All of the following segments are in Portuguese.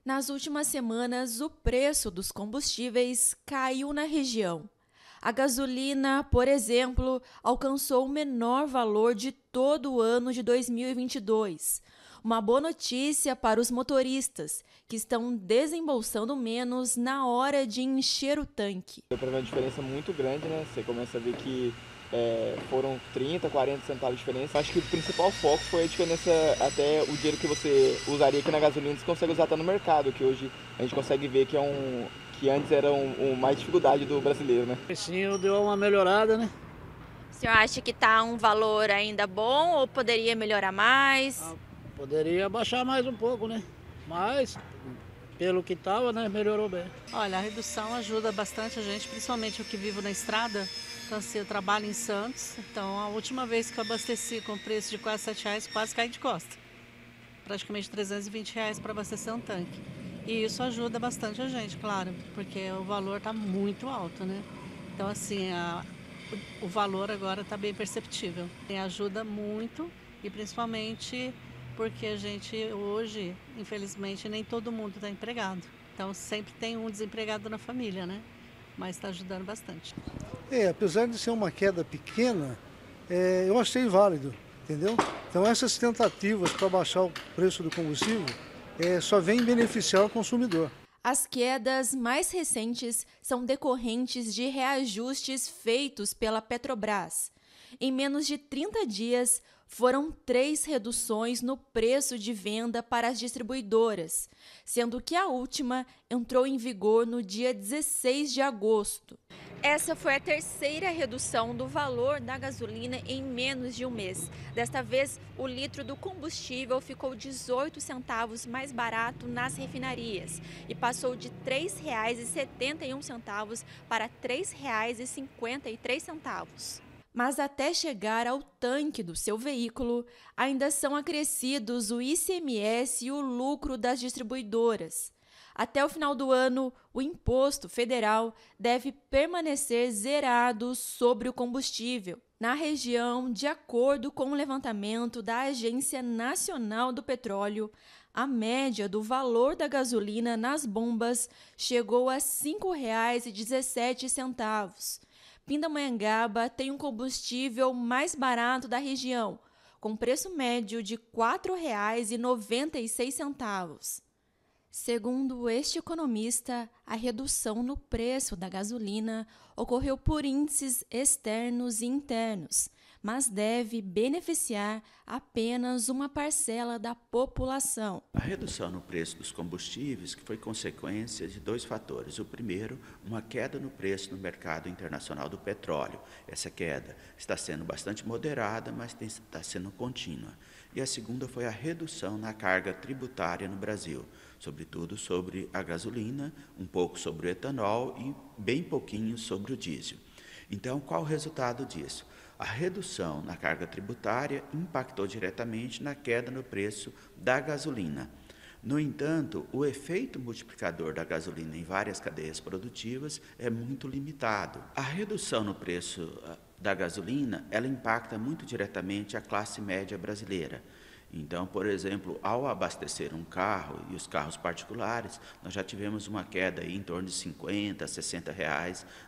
Nas últimas semanas, o preço dos combustíveis caiu na região. A gasolina, por exemplo, alcançou o menor valor de todo o ano de 2022. Uma boa notícia para os motoristas, que estão desembolsando menos na hora de encher o tanque. Deu para ver uma diferença muito grande, né? Você começa a ver que foram 30, 40 centavos de diferença. Acho que o principal foco foi a diferença, até o dinheiro que você usaria aqui na gasolina, você consegue usar até no mercado, que hoje a gente consegue ver que antes era mais dificuldade do brasileiro, né? Sim, deu uma melhorada, né? O senhor acha que está um valor ainda bom ou poderia melhorar mais? Poderia baixar mais um pouco, né? Mas, pelo que estava, né, melhorou bem. Olha, a redução ajuda bastante a gente, principalmente eu que vivo na estrada. Então, assim, eu trabalho em Santos, então a última vez que eu abasteci com preço de quase R$ 7, quase caí de costa. Praticamente R$ 320 para abastecer um tanque. E isso ajuda bastante a gente, claro, porque o valor está muito alto, né? Então, assim, o valor agora está bem perceptível. E ajuda muito e principalmente porque a gente hoje, infelizmente, nem todo mundo está empregado. Então, sempre tem um desempregado na família, né? Mas está ajudando bastante. Apesar de ser uma queda pequena, eu achei válido, entendeu? Então essas tentativas para baixar o preço do combustível só vêm beneficiar o consumidor. As quedas mais recentes são decorrentes de reajustes feitos pela Petrobras. Em menos de 30 dias, foram 3 reduções no preço de venda para as distribuidoras, sendo que a última entrou em vigor no dia 16 de agosto. Essa foi a terceira redução do valor da gasolina em menos de um mês. Desta vez, o litro do combustível ficou 18 centavos mais barato nas refinarias e passou de R$ 3,71 para R$ 3,53. Mas até chegar ao tanque do seu veículo, ainda são acrescidos o ICMS e o lucro das distribuidoras. Até o final do ano, o imposto federal deve permanecer zerado sobre o combustível. Na região, de acordo com o levantamento da Agência Nacional do Petróleo, a média do valor da gasolina nas bombas chegou a R$ 5,17. Pindamonhangaba tem um combustível mais barato da região, com preço médio de R$ 4,96. Segundo este economista, a redução no preço da gasolina ocorreu por índices externos e internos, mas deve beneficiar apenas uma parcela da população. A redução no preço dos combustíveis que foi consequência de 2 fatores. O primeiro, uma queda no preço no mercado internacional do petróleo. Essa queda está sendo bastante moderada, mas está sendo contínua. E a segunda foi a redução na carga tributária no Brasil, sobretudo sobre a gasolina, um pouco sobre o etanol e bem pouquinho sobre o diesel. Então, qual o resultado disso? A redução na carga tributária impactou diretamente na queda no preço da gasolina. No entanto, o efeito multiplicador da gasolina em várias cadeias produtivas é muito limitado. A redução no preço da gasolina, ela impacta muito diretamente a classe média brasileira. Então, por exemplo, ao abastecer um carro e os carros particulares, nós já tivemos uma queda aí em torno de R$ 50, R$ 60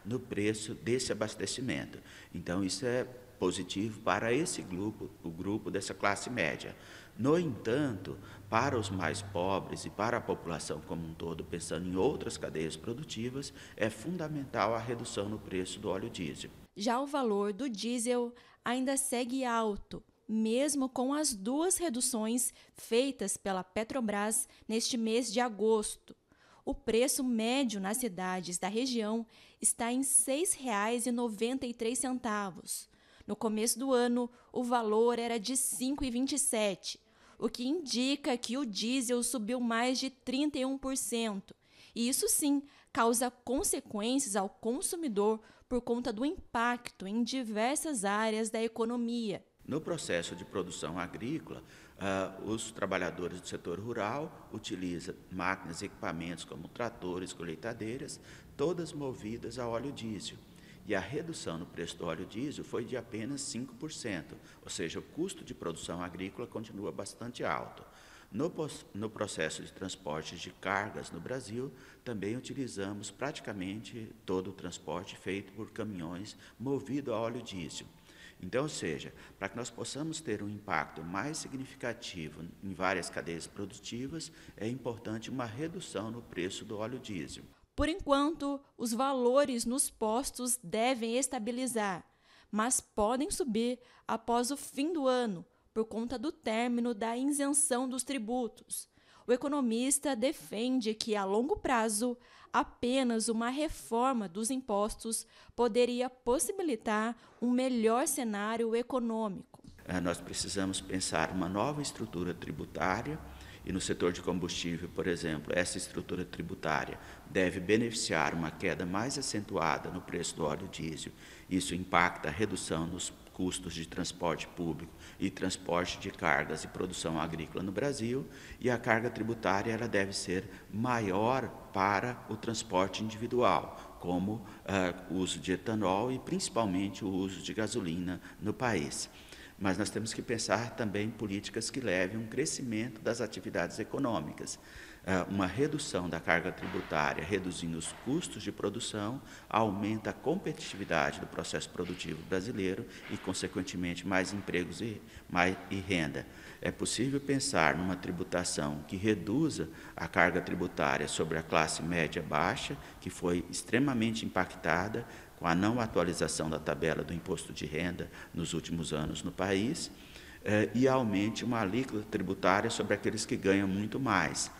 no preço desse abastecimento. Então, isso é positivo para esse grupo, o grupo dessa classe média. No entanto, para os mais pobres e para a população como um todo, pensando em outras cadeias produtivas, é fundamental a redução no preço do óleo diesel. Já o valor do diesel ainda segue alto, mesmo com as 2 reduções feitas pela Petrobras neste mês de agosto. O preço médio nas cidades da região está em R$ 6,93. No começo do ano, o valor era de R$ 5,27, o que indica que o diesel subiu mais de 31%. E isso sim causa consequências ao consumidor por conta do impacto em diversas áreas da economia. No processo de produção agrícola, os trabalhadores do setor rural utilizam máquinas e equipamentos como tratores, colheitadeiras, todas movidas a óleo diesel. E a redução no preço do óleo diesel foi de apenas 5%, ou seja, o custo de produção agrícola continua bastante alto. No processo de transporte de cargas no Brasil, também utilizamos praticamente todo o transporte feito por caminhões movido a óleo diesel. Então, ou seja, para que nós possamos ter um impacto mais significativo em várias cadeias produtivas, é importante uma redução no preço do óleo diesel. Por enquanto, os valores nos postos devem estabilizar, mas podem subir após o fim do ano, por conta do término da isenção dos tributos. O economista defende que, a longo prazo, apenas uma reforma dos impostos poderia possibilitar um melhor cenário econômico. Nós precisamos pensar uma nova estrutura tributária e no setor de combustível, por exemplo, essa estrutura tributária deve beneficiar uma queda mais acentuada no preço do óleo diesel. Isso impacta a redução nos custos de transporte público e transporte de cargas e produção agrícola no Brasil, e a carga tributária ela deve ser maior para o transporte individual, como o uso de etanol e principalmente o uso de gasolina no país. Mas nós temos que pensar também em políticas que levem a um crescimento das atividades econômicas. Uma redução da carga tributária, reduzindo os custos de produção, aumenta a competitividade do processo produtivo brasileiro e, consequentemente, mais empregos e renda. É possível pensar numa tributação que reduza a carga tributária sobre a classe média baixa, que foi extremamente impactada com a não atualização da tabela do imposto de renda nos últimos anos no país, e aumente uma alíquota tributária sobre aqueles que ganham muito mais.